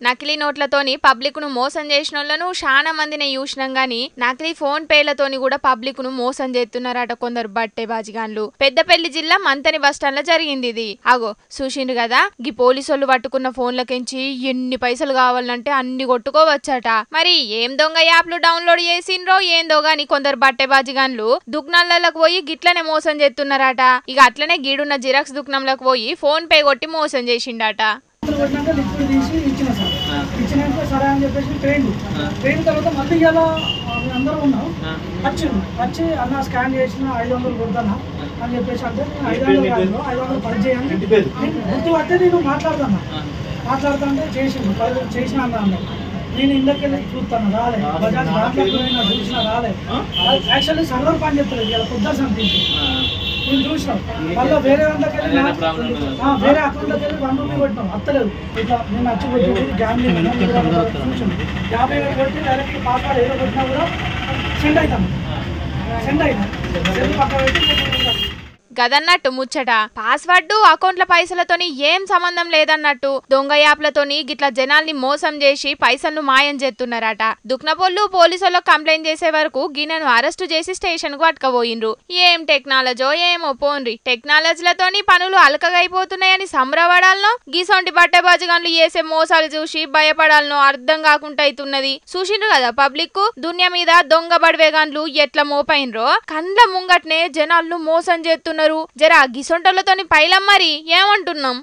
నకిలీ నోట్లతోని పబ్లిక్ ను మోసం చేసినోళ్లను చాలా మందిని చూసినాం గాని నకిలీ ఫోన్ పేలతోని కూడా పబ్లిక్ ను మోసం చేస్తున్నారట కొందరు బట్టే బాజిగాన్లు. పెద్దపల్లి జిల్లా మంతని బస్టాండ్ లో జరిగింది ఇది. అగో చూసిండు కదా, గీ పోలీసోళ్ళు పట్టుకున్న ఫోన్లకించి ఎన్ని పైసలు కావాలంటే అన్ని కొట్టుకోవచ్చట. మరి ఏం దొంగ యాప్లు డౌన్లోడ్ చేసిండ్రో ఏందో గాని కొందరు బట్టే బాజిగాన్లు దుకాణాలకు పోయి గిట్లనే మోసం చేస్తున్నారట. ఇక అట్లనే గీడున్న జిరాక్స్ దుకాణంలోకి పోయి ఫోన్ పే కొట్టి మోసం చేసిండట. ఇచ్చినాక సరే అని చెప్పేసి ట్రైన్ తర్వాత మళ్ళీ ఇలా అందరూ ఉన్నాం వచ్చి అన్న స్కాన్ చేసిన 500 కొడతానా అని చెప్పేసి అంటే 500 పని చేయండి గుర్తు పడితే నేను మాట్లాడుతా అంటే చేసిన అన్న నేను ఇందకెళ్ళి చూస్తాను రాలే బజాజ్ దాంట్లో చూసినా రాలే. యాక్చువల్లీ సర్వర్ పని చెప్తలేదు ఇలా పొద్దు సంథింగ్ నేను చూసినాం. మళ్ళీ వేరే దాంట్లోకి వేరే అకౌంట్లోకి వెళ్ళి 1 రూపీ కొట్టినాం అత్తలేదు. ఇట్లా నేను వచ్చి కొట్టి గ్యామ్లింగ్ చూసాను 50 కొట్టి డైరెక్ట్ పాస్వర్డ్ ఏదో కొట్టినా కూడా సెండ్ అవుతాను పక్క పెట్టి గదన్నట్టు ముచ్చట. పాస్వర్డ్ అకౌంట్ల పైసలతోని ఏం సంబంధం లేదన్నట్టు దొంగ యాప్లతోని గిట్ల జనాల్ని మోసం చేసి పైసలను మాయం చేస్తున్నారట. దుక్నపోళ్ళు పోలీసులకు కంప్లైంట్ చేసే వరకు గిన్నెను అరెస్టు చేసి స్టేషన్ కు పట్టుకపోయిండ్రు. ఏం టెక్నాలజో ఏమో పోన్రి, టెక్నాలజీలతోని పనులు అలకగైపోతున్నాయని సంబరపడాలనో గీసొంటి బట్టెబాజిగాన్లు చేసే మోసాలు చూసి భయపడాలనో అర్థం కాకుండా అవుతున్నది. చూసిండ్రు కదా పబ్లిక్ దునియా మీద దొంగ బడివేగాన్లు ఎట్లా మోపైనరో. కండ్ల ముంగట్నే జనాలను మోసం చేస్తున్నారు. జరా గిసొంటలతోని పైలం మరి ఏమంటున్నాం.